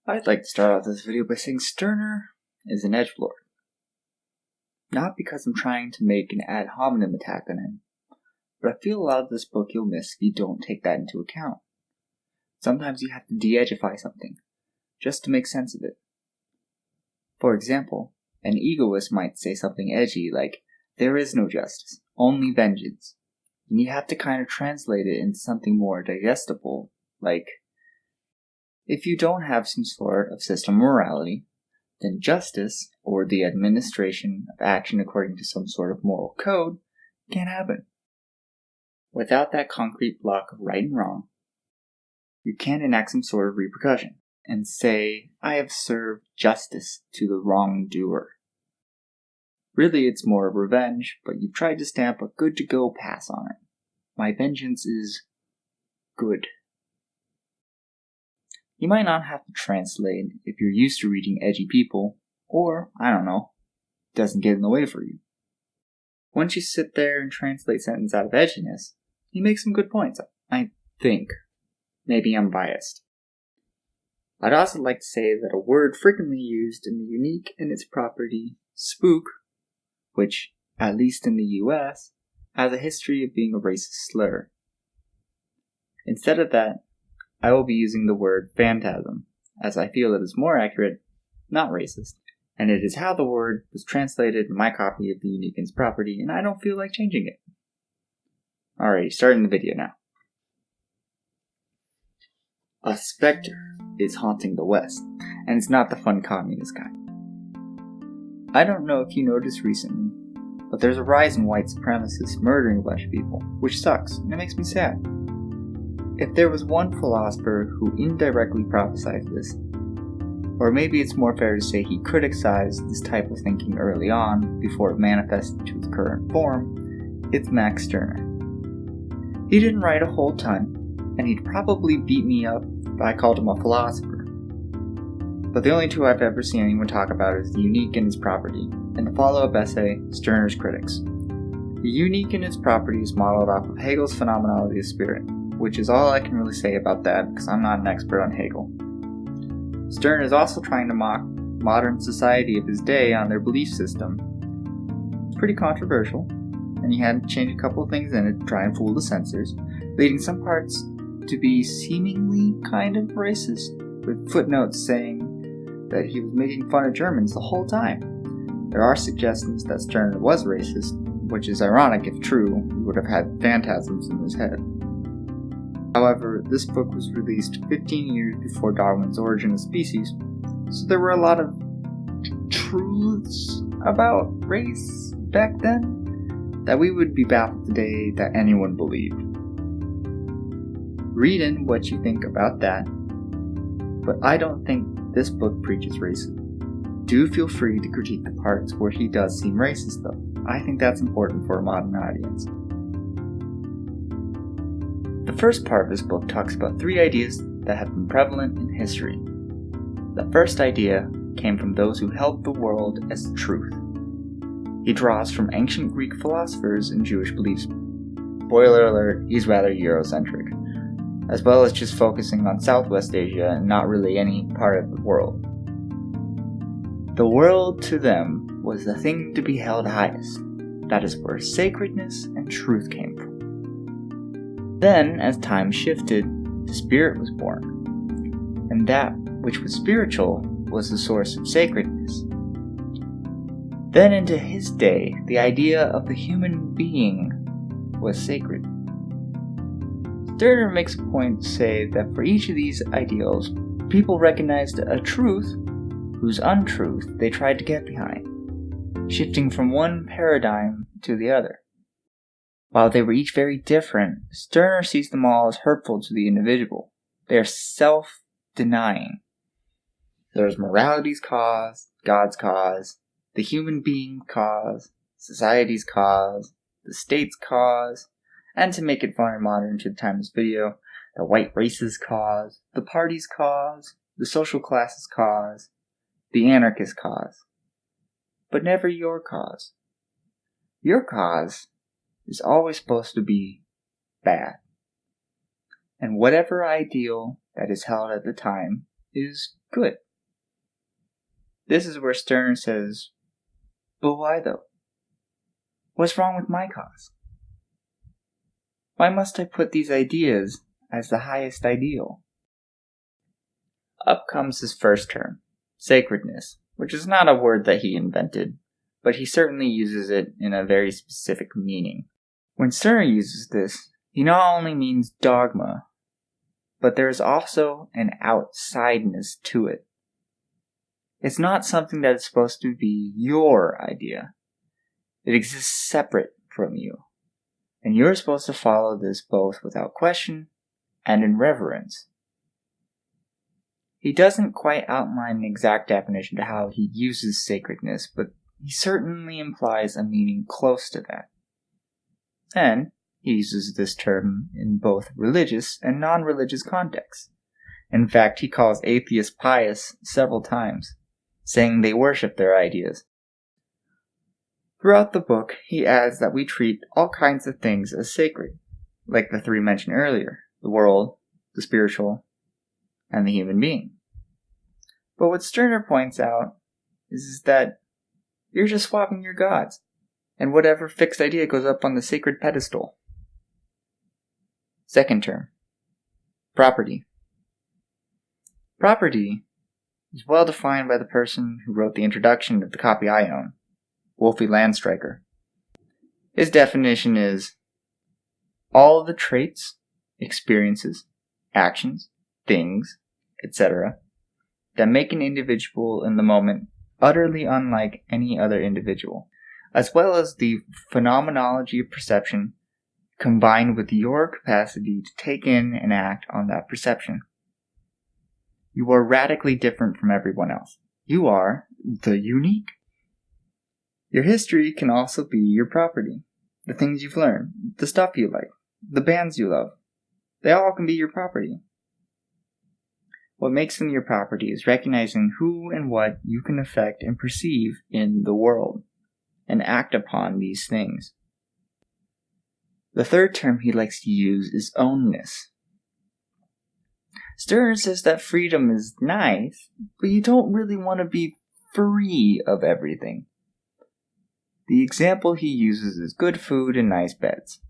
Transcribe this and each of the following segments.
I'd like to start off this video by saying Stirner is an edgelord. Not because I'm trying to make an ad hominem attack on him, but I feel a lot of this book you'll miss if you don't take that into account. Sometimes you have to de-edgify something, just to make sense of it. For example, an egoist might say something edgy like, there is no justice, only vengeance. And you have to kind of translate it into something more digestible, like, if you don't have some sort of system of morality, then justice, or the administration of action according to some sort of moral code, can't happen. Without that concrete block of right and wrong, you can't enact some sort of repercussion and say, I have served justice to the wrongdoer. Really, it's more of revenge, but you've tried to stamp a good-to-go pass on it. My vengeance is good. You might not have to translate if you're used to reading edgy people, or, I don't know, doesn't get in the way for you. Once you sit there and translate sentence out of edginess, you make some good points, I think. Maybe I'm biased. I'd also like to say that a word frequently used in the unique and its property, spook, which, at least in the US, has a history of being a racist slur. Instead of that, I will be using the word phantasm, as I feel it is more accurate, not racist, and it is how the word was translated in my copy of the unique and its property, and I don't feel like changing it. Alrighty, starting the video now. A specter is haunting the West, and it's not the fun communist kind. I don't know if you noticed recently, but there's a rise in white supremacists murdering a bunch of people, which sucks, and it makes me sad. If there was one philosopher who indirectly prophesied this, or maybe it's more fair to say he criticized this type of thinking early on before it manifested to its current form, it's Max Stirner. He didn't write a whole ton, and he'd probably beat me up if I called him a philosopher. But the only two I've ever seen anyone talk about is The Unique and Its Property, and the follow-up essay, Stirner's Critics. The Unique and Its Property is modeled off of Hegel's Phenomenology of Spirit, which is all I can really say about that because I'm not an expert on Hegel. Stern is also trying to mock modern society of his day on their belief system. It's pretty controversial, and he had to change a couple of things in it to try and fool the censors, leading some parts to be seemingly kind of racist, with footnotes saying that he was making fun of Germans the whole time. There are suggestions that Stern was racist, which is ironic if true, he would have had phantasms in his head. However, this book was released 15 years before Darwin's Origin of Species, so there were a lot of truths about race back then that we would be baffled today that anyone believed. Read in what you think about that, but I don't think this book preaches racism. Do feel free to critique the parts where he does seem racist though. I think that's important for a modern audience. The first part of this book talks about three ideas that have been prevalent in history. The first idea came from those who held the world as the truth. He draws from ancient Greek philosophers and Jewish beliefs. Spoiler alert, he's rather Eurocentric, as well as just focusing on Southwest Asia and not really any part of the world. The world to them was the thing to be held highest. That is where sacredness and truth came from. Then, as time shifted, the spirit was born, and that which was spiritual was the source of sacredness. Then into his day, the idea of the human being was sacred. Stirner makes a point to say that for each of these ideals, people recognized a truth whose untruth they tried to get behind, shifting from one paradigm to the other. While they were each very different, Stirner sees them all as hurtful to the individual. They are self-denying. There's morality's cause, God's cause, the human being's cause, society's cause, the state's cause, and to make it fun and modern to the time of this video, the white race's cause, the party's cause, the social class's cause, the anarchist cause. But never your cause. Your cause is always supposed to be bad. And whatever ideal that is held at the time is good. This is where Stern says, but why though? What's wrong with my cause? Why must I put these ideas as the highest ideal? Up comes his first term, sacredness, which is not a word that he invented, but he certainly uses it in a very specific meaning. When Stern uses this, he not only means dogma, but there is also an outsideness to it. It's not something that is supposed to be your idea. It exists separate from you, and you're supposed to follow this both without question and in reverence. He doesn't quite outline an exact definition to how he uses sacredness, but he certainly implies a meaning close to that. And he uses this term in both religious and non-religious contexts. In fact, he calls atheists pious several times, saying they worship their ideas. Throughout the book, he adds that we treat all kinds of things as sacred, like the three mentioned earlier, the world, the spiritual, and the human being. But what Sterner points out is that you're just swapping your gods, and whatever fixed idea goes up on the sacred pedestal. Second term, property. Property is well defined by the person who wrote the introduction of the copy I own, Wolfie Landstreicher. His definition is all of the traits, experiences, actions, things, etc., that make an individual in the moment utterly unlike any other individual, as well as the phenomenology of perception combined with your capacity to take in and act on that perception. You are radically different from everyone else. You are the unique. Your history can also be your property. The things you've learned, the stuff you like, the bands you love, they all can be your property. What makes them your property is recognizing who and what you can affect and perceive in the world, and act upon these things. The third term he likes to use is ownness. Stern says that freedom is nice, but you don't really want to be free of everything. The example he uses is good food and nice beds.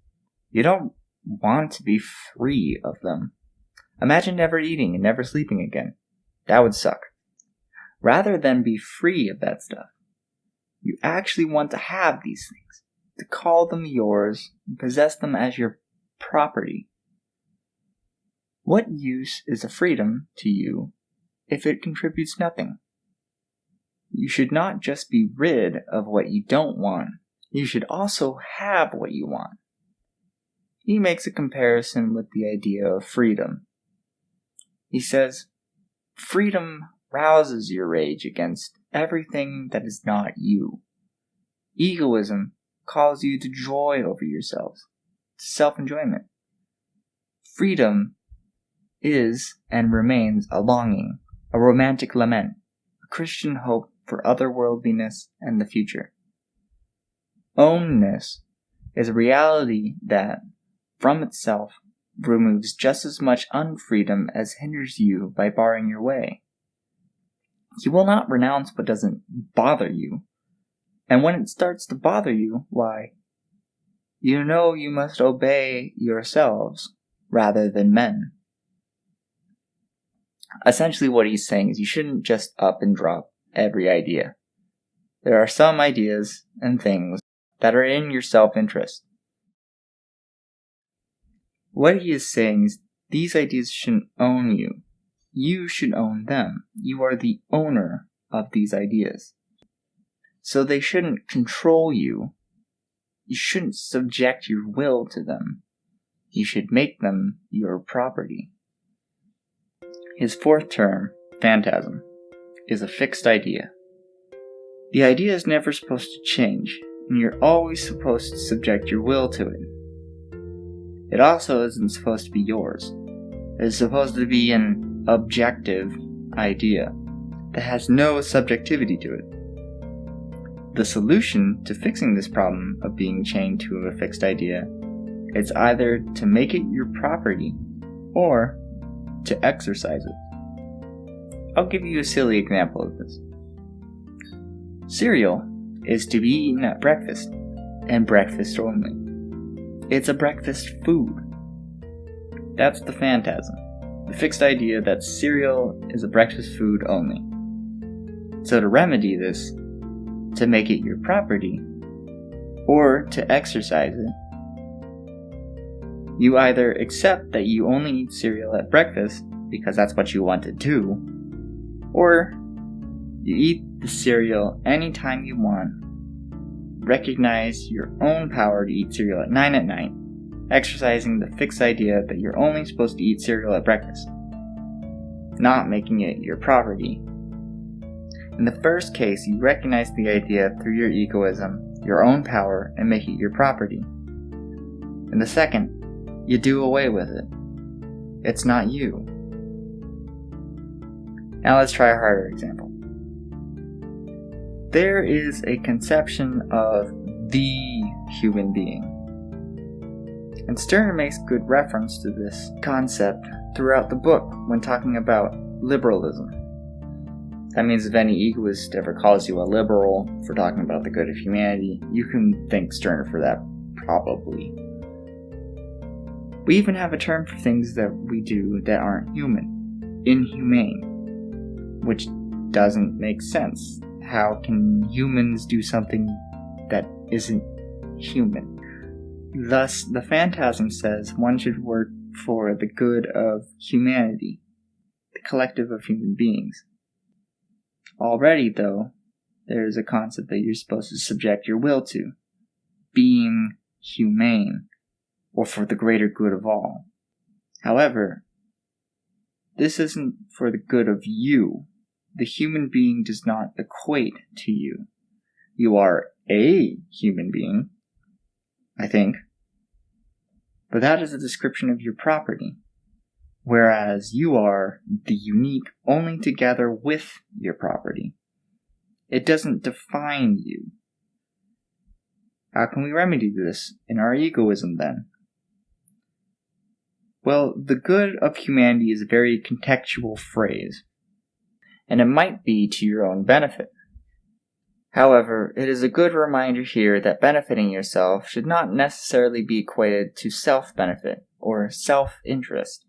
You don't want to be free of them. Imagine never eating and never sleeping again. That would suck. Rather than be free of that stuff, you actually want to have these things, to call them yours and possess them as your property. What use is a freedom to you if it contributes nothing? You should not just be rid of what you don't want. You should also have what you want. He makes a comparison with the idea of freedom. He says, freedom rouses your rage against everything that is not you. Egoism calls you to joy over yourselves, to self-enjoyment. Freedom is and remains a longing, a romantic lament, a Christian hope for otherworldliness and the future. Ownness is a reality that, from itself, removes just as much unfreedom as hinders you by barring your way. You will not renounce what doesn't bother you, and when it starts to bother you, why, you know you must obey yourselves rather than men. Essentially what he's saying is you shouldn't just up and drop every idea. There are some ideas and things that are in your self-interest. What he is saying is these ideas shouldn't own you. You should own them. You are the owner of these ideas. So they shouldn't control you. You shouldn't subject your will to them. You should make them your property. His fourth term, phantasm, is a fixed idea. The idea is never supposed to change, and you're always supposed to subject your will to it. It also isn't supposed to be yours. It is supposed to be an objective idea that has no subjectivity to it. The solution to fixing this problem of being chained to a fixed idea is either to make it your property or to exercise it. I'll give you a silly example of this. Cereal is to be eaten at breakfast, and breakfast only. It's a breakfast food. That's the phantasm, the fixed idea that cereal is a breakfast food only. So to remedy this, to make it your property, or to exercise it, you either accept that you only eat cereal at breakfast because that's what you want to do, or you eat the cereal anytime you want, recognize your own power to eat cereal at 9 at night, exercising the fixed idea that you're only supposed to eat cereal at breakfast, not making it your property. In the first case, you recognize the idea through your egoism, your own power, and make it your property. In the second, you do away with it. It's not you. Now let's try a harder example. There is a conception of the human being. And Stirner makes good reference to this concept throughout the book when talking about liberalism. That means if any egoist ever calls you a liberal for talking about the good of humanity, you can thank Stirner for that, probably. We even have a term for things that we do that aren't human. Inhumane. Which doesn't make sense. How can humans do something that isn't human? Thus, the phantasm says one should work for the good of humanity, the collective of human beings. Already, though, there is a concept that you're supposed to subject your will to, being humane, or for the greater good of all. However, this isn't for the good of you. The human being does not equate to you. You are a human being, I think, but that is a description of your property, whereas you are the unique only together with your property. It doesn't define you. How can we remedy this in our egoism then? Well, the good of humanity is a very contextual phrase, and it might be to your own benefit. However, it is a good reminder here that benefiting yourself should not necessarily be equated to self-benefit or self-interest.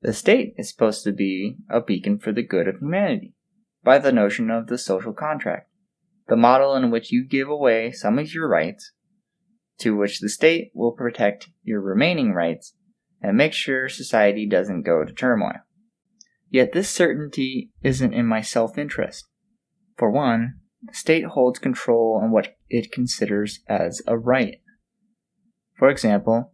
The state is supposed to be a beacon for the good of humanity, by the notion of the social contract, the model in which you give away some of your rights, to which the state will protect your remaining rights and make sure society doesn't go to turmoil. Yet this certainty isn't in my self-interest. For one, the state holds control on what it considers as a right. For example,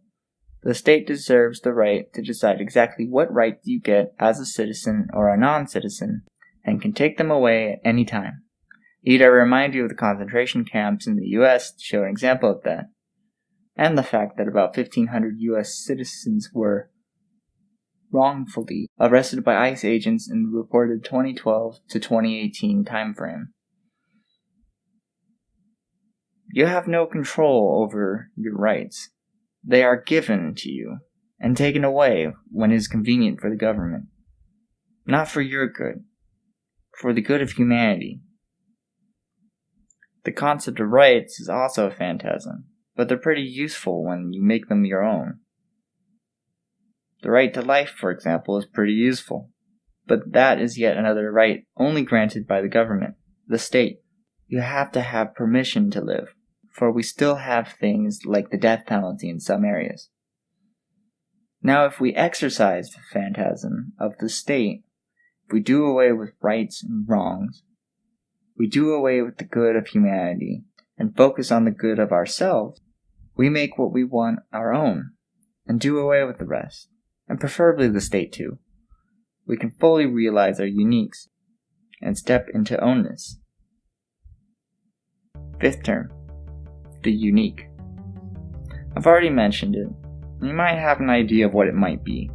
the state deserves the right to decide exactly what rights you get as a citizen or a non-citizen, and can take them away at any time. Need I remind you of the concentration camps in the US to show an example of that, and the fact that about 1,500 US citizens were wrongfully arrested by ICE agents in the reported 2012 to 2018 timeframe. You have no control over your rights. They are given to you and taken away when it is convenient for the government. Not for your good, for the good of humanity. The concept of rights is also a phantasm, but they're pretty useful when you make them your own. The right to life, for example, is pretty useful, but that is yet another right only granted by the government, the state. You have to have permission to live, for we still have things like the death penalty in some areas. Now, if we exercise the phantasm of the state, if we do away with rights and wrongs, we do away with the good of humanity, and focus on the good of ourselves, we make what we want our own, and do away with the rest, and preferably the state too. We can fully realize our uniques, and step into ownness. Fifth term, the unique. I've already mentioned it, and you might have an idea of what it might be.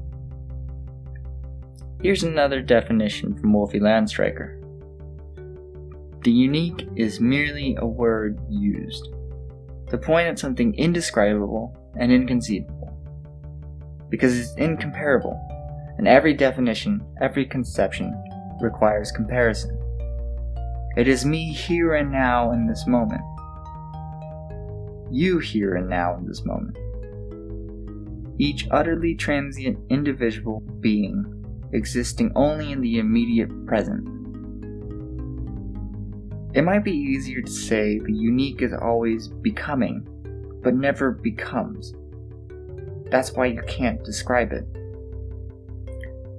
Here's another definition from Wolfie Landstreicher. The unique is merely a word used to point at something indescribable and inconceivable, because it's incomparable and every definition, every conception requires comparison. It is me here and now in this moment. You here and now in this moment. Each utterly transient individual being existing only in the immediate present. It might be easier to say the unique is always becoming, but never becomes. That's why you can't describe it.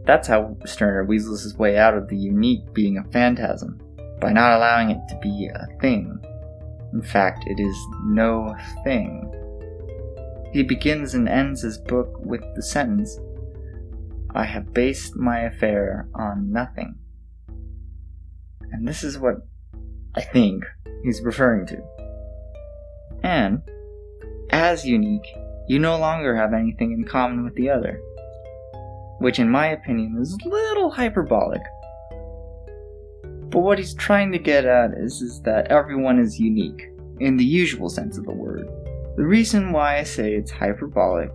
That's how Stirner weasels his way out of the unique being a phantasm, by not allowing it to be a thing. In fact, it is no thing. He begins and ends his book with the sentence, "I have based my affair on nothing." And this is what I think he's referring to. And, as unique, you no longer have anything in common with the other, which in my opinion is a little hyperbolic. But what he's trying to get at is that everyone is unique, in the usual sense of the word. The reason why I say it's hyperbolic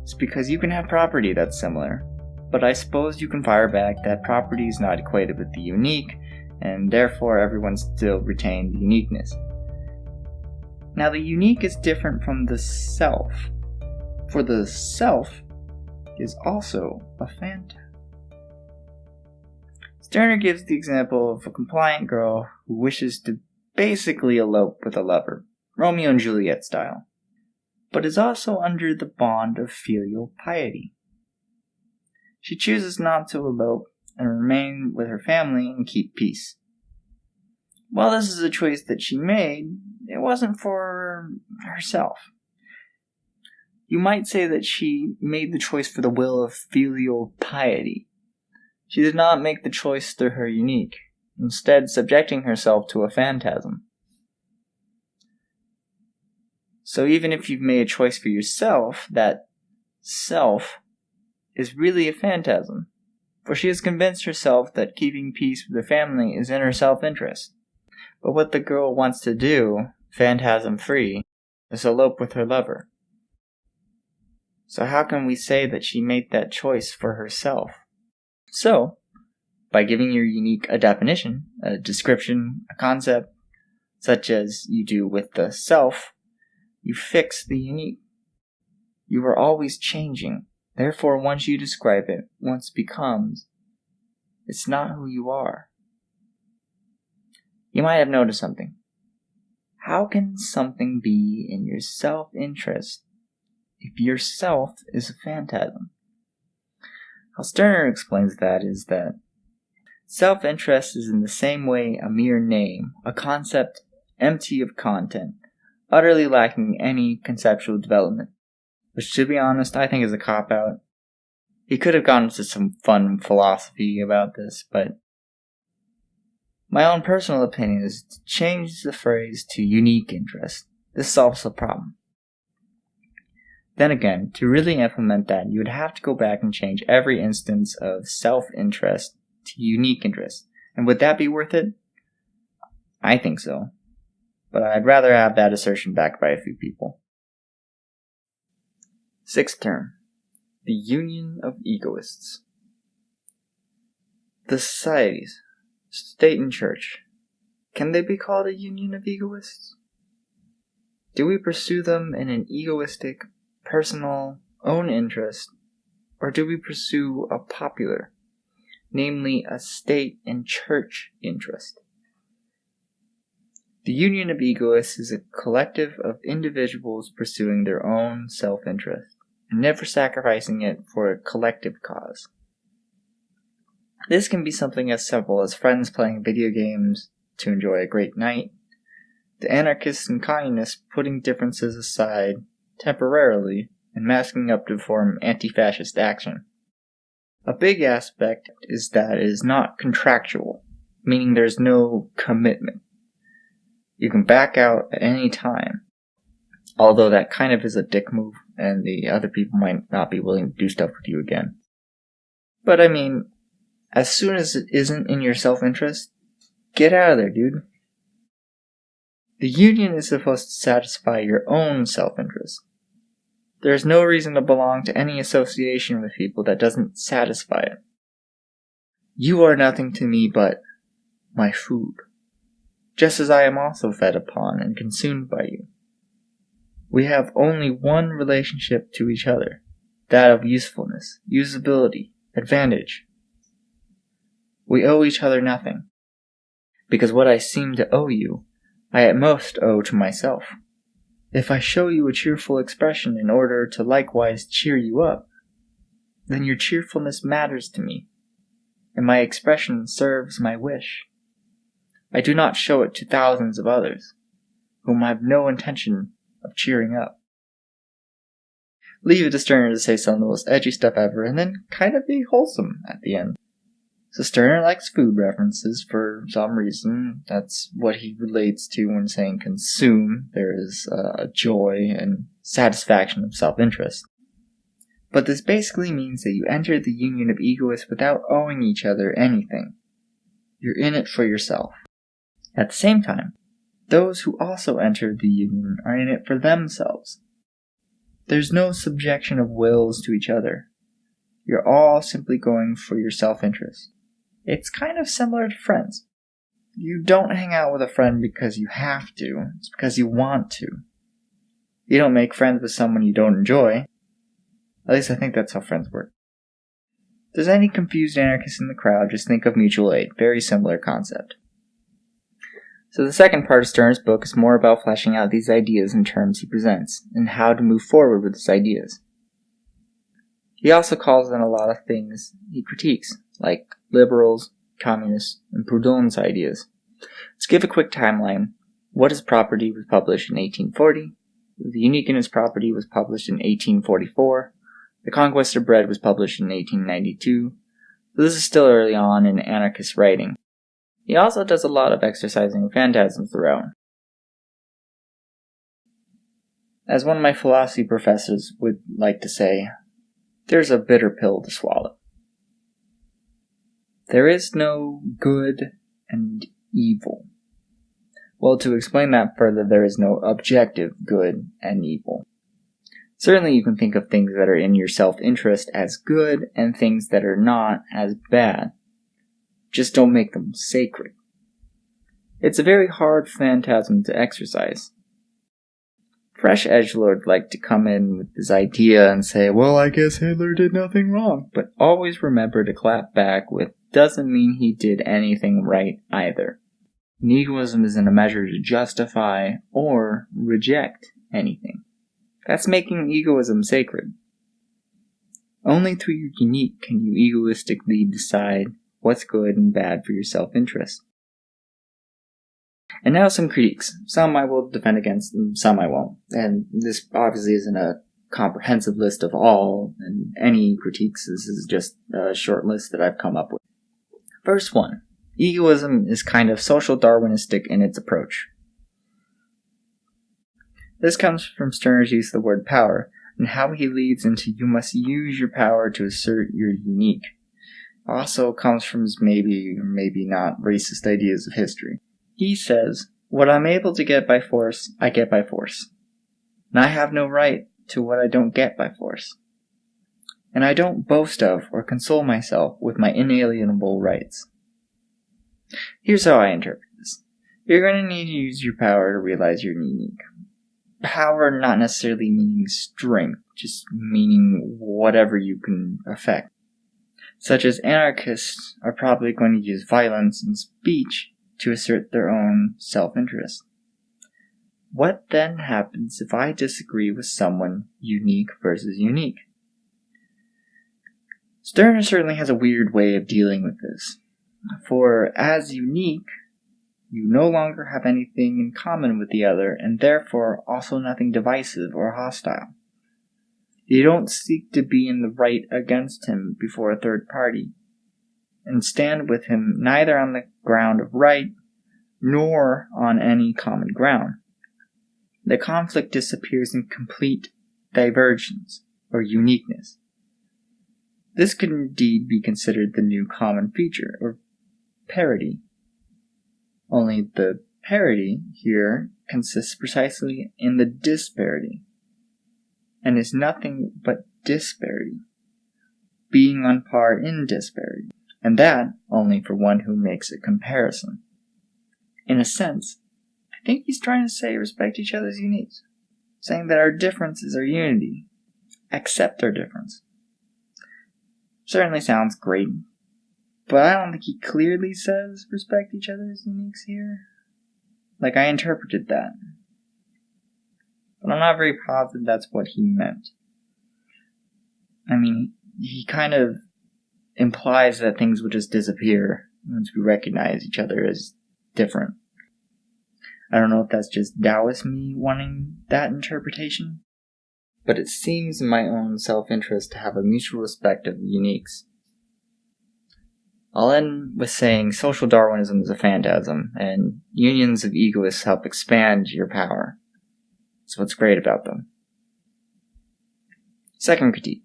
is because you can have property that's similar, but I suppose you can fire back that property is not equated with the unique, and therefore everyone still retained the uniqueness. Now the unique is different from the self, for the self is also a phantom. Stirner gives the example of a compliant girl who wishes to basically elope with a lover, Romeo and Juliet style, but is also under the bond of filial piety. She chooses not to elope and remain with her family and keep peace. While this is a choice that she made, it wasn't for herself. You might say that she made the choice for the will of filial piety. She did not make the choice through her unique, instead subjecting herself to a phantasm. So even if you've made a choice for yourself, that self is really a phantasm, for she has convinced herself that keeping peace with her family is in her self-interest. But what the girl wants to do, phantasm-free, is elope with her lover. So how can we say that she made that choice for herself? So, by giving your unique a definition, a description, a concept, such as you do with the self, you fix the unique. You are always changing. Therefore, once you describe it, once it becomes, it's not who you are. You might have noticed something. How can something be in your self-interest if your self is a phantasm? How Stirner explains that is that self-interest is in the same way a mere name, a concept empty of content, utterly lacking any conceptual development, which to be honest I think is a cop-out. He could have gone into some fun philosophy about this, but my own personal opinion is to change the phrase to unique interest. This solves the problem. Then again, to really implement that, you would have to go back and change every instance of self-interest to unique interest. And would that be worth it? I think so. But I'd rather have that assertion backed by a few people. Sixth term. The union of egoists. The societies, state and church, can they be called a union of egoists? Do we pursue them in an egoistic, personal, own interest, or do we pursue a popular, namely a state and church interest? The union of egoists is a collective of individuals pursuing their own self-interest, and never sacrificing it for a collective cause. This can be something as simple as friends playing video games to enjoy a great night, to anarchists and communists putting differences aside temporarily and masking up to form anti-fascist action. A big aspect is that it is not contractual, meaning there's no commitment. You can back out at any time, although that kind of is a dick move, and the other people might not be willing to do stuff with you again. But I mean, as soon as it isn't in your self-interest, get out of there, dude. The union is supposed to satisfy your own self-interest. There is no reason to belong to any association with people that doesn't satisfy it. You are nothing to me but my food, just as I am also fed upon and consumed by you. We have only one relationship to each other, that of usefulness, usability, advantage. We owe each other nothing, because what I seem to owe you, I at most owe to myself. If I show you a cheerful expression in order to likewise cheer you up, then your cheerfulness matters to me, and my expression serves my wish. I do not show it to thousands of others, whom I have no intention of cheering up. Leave it to Sterner to say some of the most edgy stuff ever, and then kind of be wholesome at the end. So Sterner likes food references for some reason. That's what he relates to when saying consume. There is a joy and satisfaction of self-interest. But this basically means that you enter the union of egoists without owing each other anything. You're in it for yourself. At the same time, those who also enter the union are in it for themselves. There's no subjection of wills to each other. You're all simply going for your self-interest. It's kind of similar to friends. You don't hang out with a friend because you have to. It's because you want to. You don't make friends with someone you don't enjoy. At least I think that's how friends work. If there's any confused anarchists in the crowd, just think of mutual aid. Very similar concept. So the second part of Sterner's book is more about fleshing out these ideas and terms he presents, and how to move forward with his ideas. He also calls in a lot of things he critiques, like liberals, communists, and Proudhon's ideas. Let's give a quick timeline. What is Property was published in 1840. The Unique in Its Property was published in 1844. The Conquest of Bread was published in 1892. So this is still early on in anarchist writing. He also does a lot of exercising of phantasms throughout. As one of my philosophy professors would like to say, there's a bitter pill to swallow. There is no good and evil. Well, to explain that further, there is no objective good and evil. Certainly you can think of things that are in your self-interest as good and things that are not as bad. Just don't make them sacred. It's a very hard phantasm to exercise. Fresh edgelords like to come in with this idea and say, well, I guess Hitler did nothing wrong. But always remember to clap back with, doesn't mean he did anything right either. And egoism isn't a measure to justify or reject anything. That's making egoism sacred. Only through your unique can you egoistically decide what's good and bad for your self-interest. And now some critiques. Some I will defend against, and some I won't. And this obviously isn't a comprehensive list of all and any critiques. This is just a short list that I've come up with. First one. Egoism is kind of social Darwinistic in its approach. This comes from Sterner's use of the word power, and how he leads into you must use your power to assert your unique. Also comes from his maybe not racist ideas of history. He says, what I'm able to get by force, I get by force. And I have no right to what I don't get by force. And I don't boast of or console myself with my inalienable rights. Here's how I interpret this. You're going to need to use your power to realize you're unique. Power not necessarily meaning strength, just meaning whatever you can affect. Such as anarchists are probably going to use violence and speech to assert their own self-interest. What then happens if I disagree with someone unique versus unique? Sterner certainly has a weird way of dealing with this. For as unique, you no longer have anything in common with the other, and therefore also nothing divisive or hostile. You don't seek to be in the right against him before a third party, and stand with him neither on the ground of right, nor on any common ground. The conflict disappears in complete divergence, or uniqueness. This could indeed be considered the new common feature, or parity. Only the parity here consists precisely in the disparity. and is nothing but disparity, being on par in disparity, and that only for one who makes a comparison. In a sense, I think he's trying to say respect each other's uniques, saying that our difference is our unity. Accept our difference. Certainly sounds great, but I don't think he clearly says respect each other's uniques here. Like, I interpreted that. But I'm not very positive that's what he meant. I mean, he kind of implies that things will just disappear once we recognize each other as different. I don't know if that's just Taoist me wanting that interpretation, but it seems in my own self-interest to have a mutual respect of the uniques. I'll end with saying social Darwinism is a phantasm, and unions of egoists help expand your power. That's what's great about them. Second critique.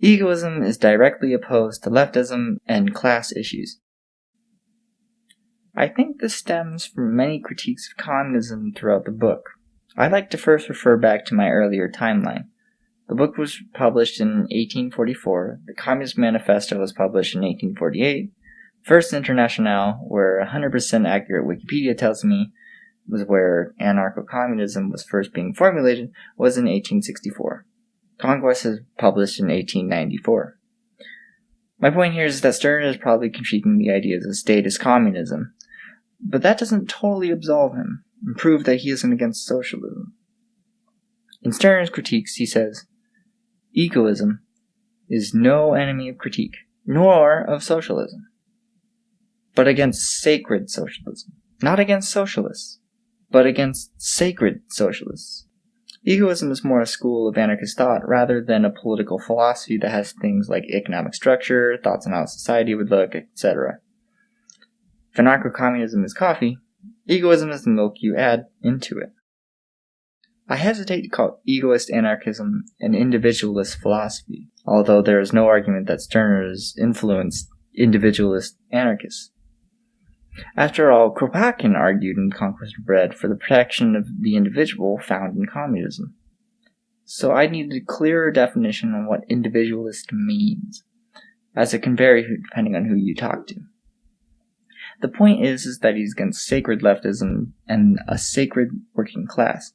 Egoism is directly opposed to leftism and class issues. I think this stems from many critiques of communism throughout the book. I'd like to first refer back to my earlier timeline. The book was published in 1844, the Communist Manifesto was published in 1848, First Internationale, where 100% accurate Wikipedia tells me was where anarcho-communism was first being formulated, was in 1864. Conquest is published in 1894. My point here is that Stirner is probably critiquing the ideas of statist communism, but that doesn't totally absolve him and prove that he isn't against socialism. In Stirner's critiques, he says, egoism is no enemy of critique, nor of socialism, but against sacred socialism. Not against socialists, but against sacred socialists. Egoism is more a school of anarchist thought rather than a political philosophy that has things like economic structure, thoughts on how society would look, etc. If anarcho-communism is coffee, egoism is the milk you add into it. I hesitate to call egoist anarchism an individualist philosophy, although there is no argument that Stirner has influenced individualist anarchists. After all, Kropotkin argued in Conquest of Bread for the protection of the individual found in communism. So I needed a clearer definition on what individualist means, as it can vary depending on who you talk to. The point is that he's against sacred leftism and a sacred working class,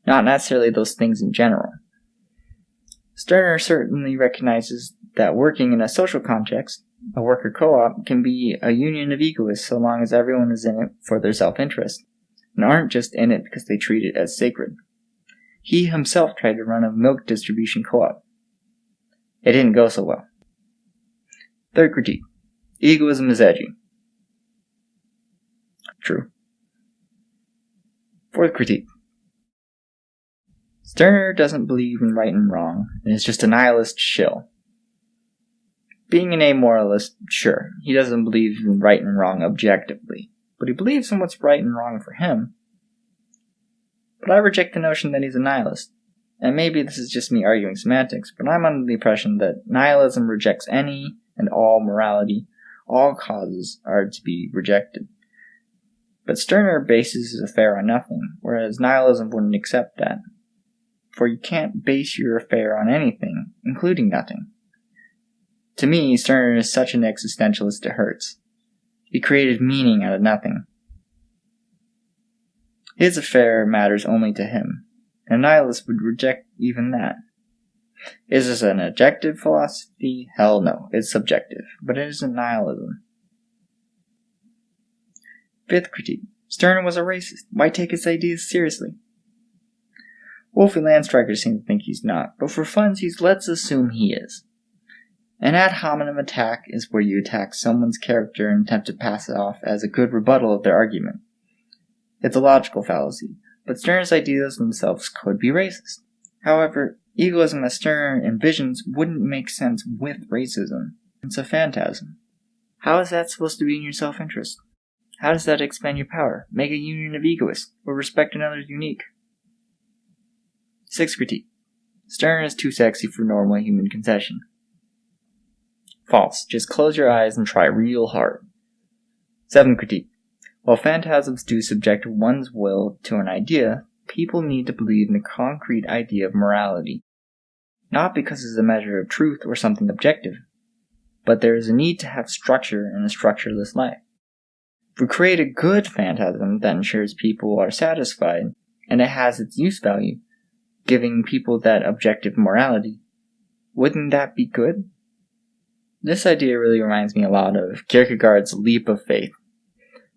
not necessarily those things in general. Stirner certainly recognizes that working in a social context, a worker co-op, can be a union of egoists so long as everyone is in it for their self-interest, and aren't just in it because they treat it as sacred. He himself tried to run a milk distribution co-op. It didn't go so well. Third critique. Egoism is edgy. True. Fourth critique. Stirner doesn't believe in right and wrong, and is just a nihilist shill. Being an amoralist, sure, he doesn't believe in right and wrong objectively, but he believes in what's right and wrong for him. But I reject the notion that he's a nihilist, and maybe this is just me arguing semantics, but I'm under the impression that nihilism rejects any and all morality, all causes are to be rejected. But Stirner bases his affair on nothing, whereas nihilism wouldn't accept that. For you can't base your affair on anything, including nothing. To me, Stirner is such an existentialist it hurts. He created meaning out of nothing. His affair matters only to him, and a nihilist would reject even that. Is this an objective philosophy? Hell no, it's subjective, but it isn't nihilism. Fifth critique. Stirner was a racist. Why take his ideas seriously? Wolfie Landstreicher seems to think he's not, but for funsies, let's assume he is. An ad hominem attack is where you attack someone's character and attempt to pass it off as a good rebuttal of their argument. It's a logical fallacy, but Stirner's ideas themselves could be racist. However, egoism as Stirner envisions wouldn't make sense with racism. It's a phantasm. How is that supposed to be in your self-interest? How does that expand your power, make a union of egoists, or respect another's unique? Sixth critique. Stirner is too sexy for normal human concession. False. Just close your eyes and try real hard. Seventh critique. While phantasms do subject one's will to an idea, people need to believe in a concrete idea of morality, not because it's a measure of truth or something objective, but there is a need to have structure in a structureless life. If we create a good phantasm that ensures people are satisfied, and it has its use value, giving people that objective morality, wouldn't that be good? This idea really reminds me a lot of Kierkegaard's leap of faith,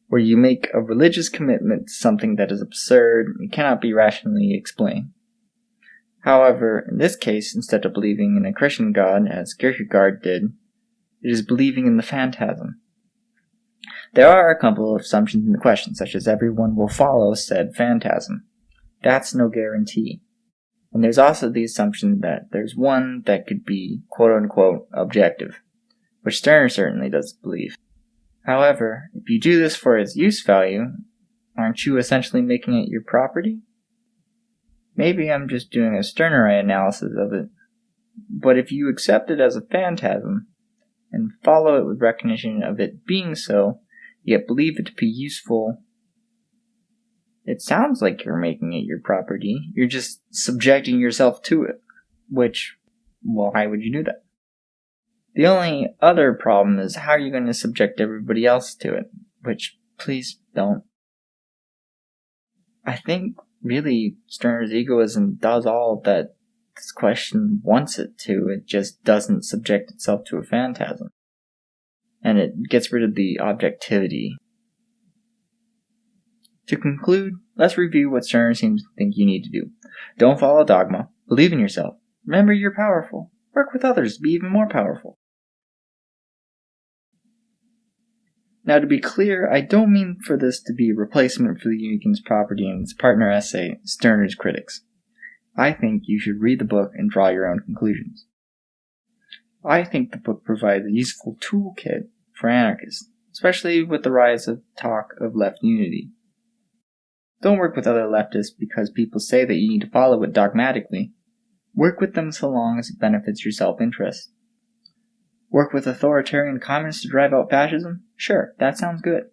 where you make a religious commitment to something that is absurd and cannot be rationally explained. However, in this case, instead of believing in a Christian God, as Kierkegaard did, it is believing in the phantasm. There are a couple of assumptions in the question, such as everyone will follow said phantasm. That's no guarantee. And there's also the assumption that there's one that could be quote-unquote objective, which Stirner certainly doesn't believe. However, if you do this for its use value, aren't you essentially making it your property? Maybe I'm just doing a Stirnerite analysis of it, but if you accept it as a phantasm, and follow it with recognition of it being so, yet believe it to be useful, it sounds like you're making it your property. You're just subjecting yourself to it, which, well, why would you do that? The only other problem is how you're going to subject everybody else to it, which, please don't. I think, really, Stirner's egoism does all that this question wants it to. It just doesn't subject itself to a phantasm. And it gets rid of the objectivity. To conclude, let's review what Stirner seems to think you need to do. Don't follow dogma. Believe in yourself. Remember you're powerful. Work with others to be even more powerful. Now, to be clear, I don't mean for this to be a replacement for the Uniqueness property in its partner essay, Stirner's Critics. I think you should read the book and draw your own conclusions. I think the book provides a useful toolkit for anarchists, especially with the rise of talk of left unity. Don't work with other leftists because people say that you need to follow it dogmatically. Work with them so long as it benefits your self-interest. Work with authoritarian communists to drive out fascism? Sure, that sounds good.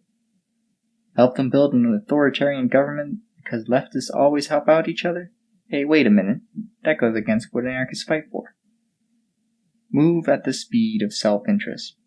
Help them build an authoritarian government because leftists always help out each other? Hey, wait a minute. That goes against what anarchists fight for. Move at the speed of self-interest.